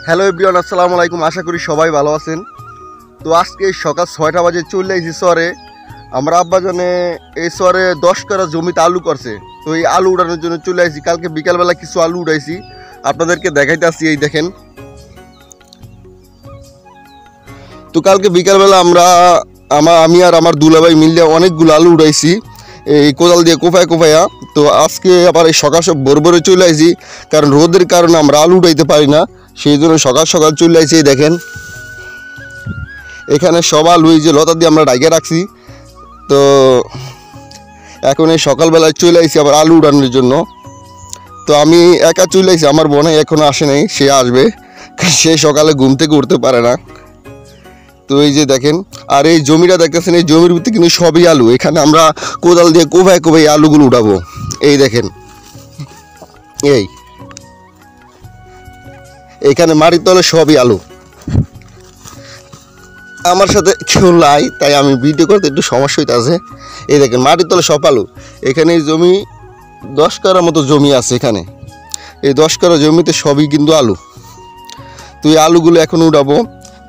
Hello everyone, আসসালামু আলাইকুম। আশা করি সবাই ভালো আছেন। তো আজকে সকাল 6টা বাজে চলে এসেছি শহরে। আমরা আব্বাজানে এই শহরে 10 কাঠা জমিতে আলু করছে। তো এই আলু উড়ানোর জন্য চলে আসছি। কালকে বিকালবেলা কিছু আলু উড়াইছি, আপনাদেরকে দেখাইতে আসছি। এই দেখেন, তো কালকে বিকালবেলা আমি আর আমার দুলাভাই মিলে অনেকগুলো আলু উড়াইছি এই কোদাল দিয়ে কোপায় কোপায়া। তো আজকে আবার এই সকাল সব ভোর ভোরে চলে আসি, কারণ রোদের কারণে আমরা আলু উঠাইতে পারি না, সেই জন্য সকাল সকাল চলে আসি। দেখেন এখানে সব আলু এই যে লতা দিয়ে আমরা ডাইকে রাখছি। তো এখন এই সকালবেলায় চলে আসি আবার আলু উড়ানোর জন্য। তো আমি একা চলে আসি, আমার বোন এখনও আসে নাই, সে আসবে। সে সকালে ঘুম থেকে উঠতে পারে না। তো এই যে দেখেন, আর এই জমিটা দেখতেছেন, এই জমির ভিতরে কিন্তু সবই আলু। এখানে আমরা কোদাল দিয়ে কোভায় কোভায় আলুগুলো উঠাবো। এই দেখেন, এইখানে মাটির তলে সবই আলু। আমার সাথে কেউ নাই, তাই আমি ভিডিও করতে একটু সমস্যা হইতে আছে। এই দেখেন মাটির তলে সব আলু। এখানে এই জমি 10 কাঠার মতো জমি আছে। এখানে এই 10 কাঠা জমিতে সবই কিন্তু আলু। তো এই আলুগুলো এখন উঠাবো।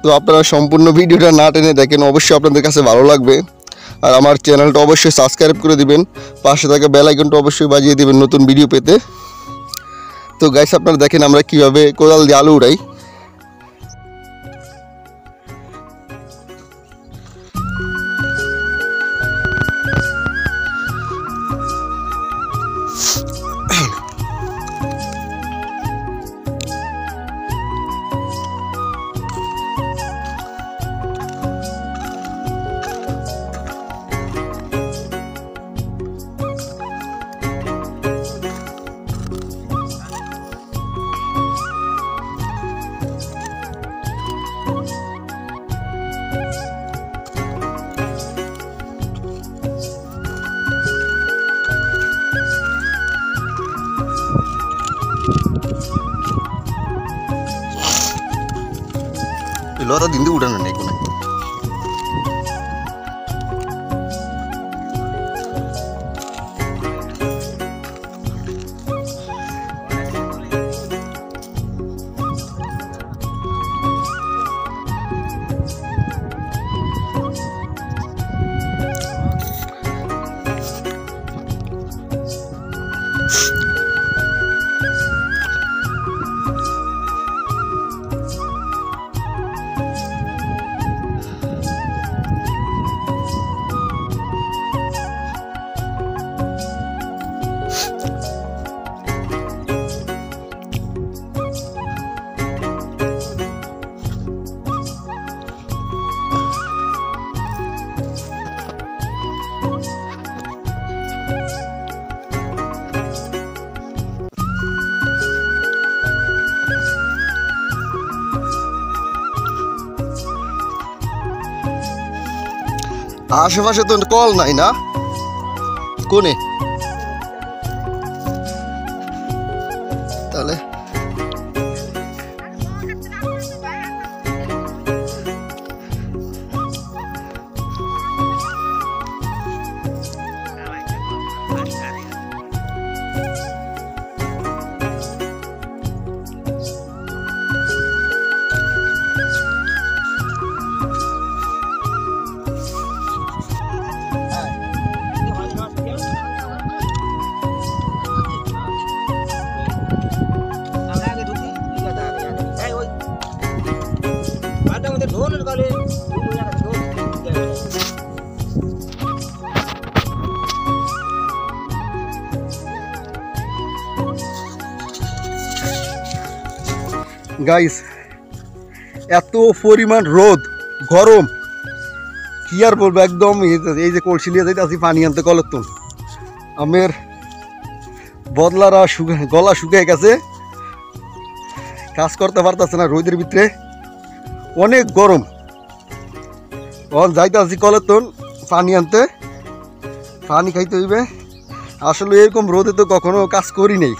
তো আপনারা সম্পূর্ণ ভিডিওটা না টেনে দেখেন, অবশ্যই আপনাদের কাছে ভালো লাগবে। আর আমার চ্যানেলটা অবশ্যই সাবস্ক্রাইব করে দিবেন, পাশে থাকা বেল আইকনটা অবশ্যই বাজিয়ে দিবেন নতুন ভিডিও পেতে। তো গাইস, আপনারা দেখেন আমরা কীভাবে কোদাল দিয়ে আলু উড়াই। লতা দিন দিয়ে উঠানো নেই কোনো। আশেপাশে তো কল নাই না, কোনে তাহলে? গাইস, এত পরিমাণ রোদ, গরম, কি আর বলবো। একদম এই যে কলসি নিয়ে যাইতে আছি পানি আনতে কলের তো, আমের বদলারা গলা শুকিয়ে গেছে, কাজ করতে পারতেছে না রোদের ভিতরে, অনেক গরম। যাইতে আছি কলের তো পানি আনতে, পানি খাইতে হইবে। আসলে এরকম রোদে তো কখনো কাজ করি নেই,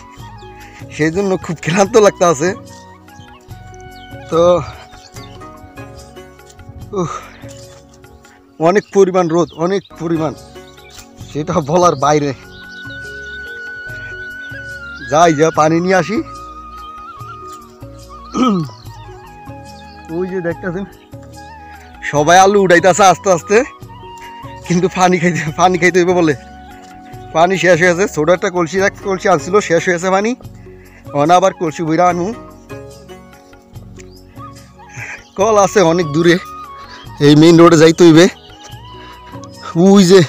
সেই জন্য খুব ক্লান্ত লাগতে আছে। তো অনেক পরিমাণ রোদ, অনেক পরিমাণ, সেটা বলার বাইরে। যাই যা পানি নিয়ে আসি। ওই যে দেখতেছেন সবাই আলু উঠাইতেছে আস্তে আস্তে, কিন্তু পানি খাইতে হইবে বলে পানি শেষ হয়েছে। ছোট একটা কলসি আনছিল, শেষ হয়েছে পানি, অনা আবার কলসি বইরা আনু। কল আছে অনেক দূরে, এই মেইন রোডে যাইতে হইবে। ওই যে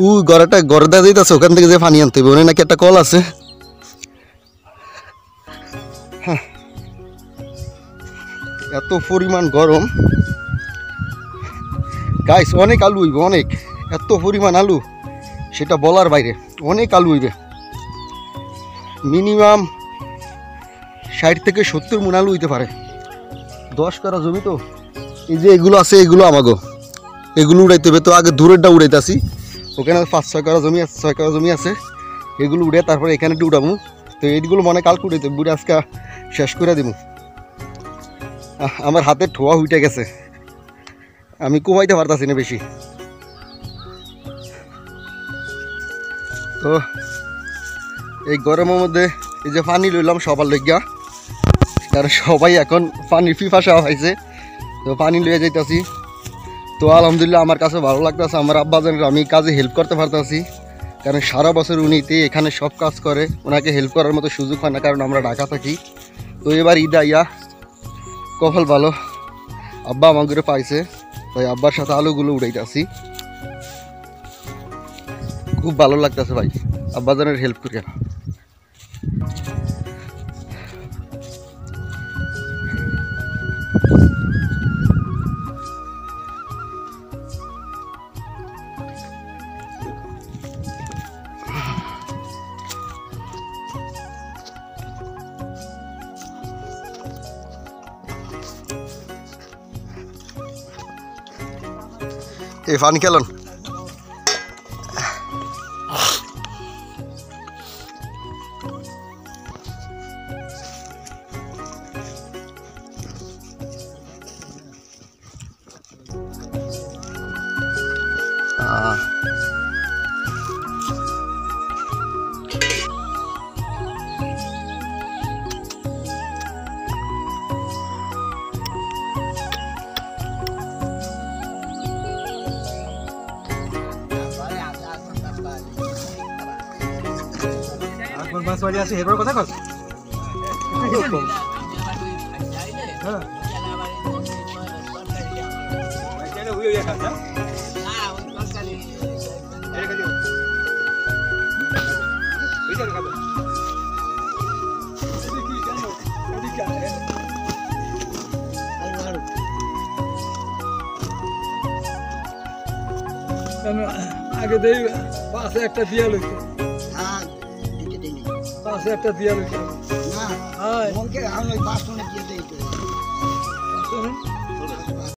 ওই গড়দা যাইতেছে, ওখান থেকে যে পানি আনতে হইবে, ওখানে নাকি একটা কল আছে। এত পরিমাণ গরম গাইস, অনেক আলু হইবে, অনেক, এত পরিমাণ আলু সেটা বলার বাইরে, অনেক আলু হইবে, মিনিমাম 60 থেকে 70 মণ আলু হইতে পারে। 10 কাঠা জমি তো, এই যে এগুলো আছে এগুলো আমাগো, এগুলো উড়াইতে হবে। তো আগে দূরেরটা উড়াইতেছি, ওখানে 5-6 কাঠা জমি আছে, 6 কাঠা জমি আছে, এগুলো উড়ে তারপরে এখানে একটু উঠাবো। তো এইগুলো মনে কালকে উড়াইতে বুড়ে আজকে শেষ করে দিব। আমার হাতে ঠোয়া উঠে গেছে, আমি কুমাইতে পারতাছি না বেশি। তো এই গরমের মধ্যে এই যে পানি লইলাম সবার লইগা, কারণ সবাই এখন পানির পিপাসা হয়েছে, তো পানি লইয়া যাইতাছি। তো আলহামদুলিল্লাহ আমার কাছে ভালো লাগতেছে, আমার আব্বাজানের আমি কাজে হেল্প করতে পারতাছি, কারণ সারা বছর উনিতে এখানে সব কাজ করে, ওনাকে হেল্প করার মতো সুযোগ হয় না, কারণ আমরা ঢাকা থাকি। তো এবার ঈদ আইয়া কপাল ভালো, আব্বা আমার ঘরে পাইছে, তাই আব্বার সাথে আলুগুলো উড়াইতেছি। খুব ভালো লাগতেছে ভাই আব্বাজানের হেল্প করে। এই পানি খেলন বাড়ি আছে এরপর কথা কস আগে দেই পাশে একটা দিয়া লইছে, পাশে একটা দিয়া লইছে না, হ্যাঁ মনকে আমি 5 মিনিট দিয়ে দেই।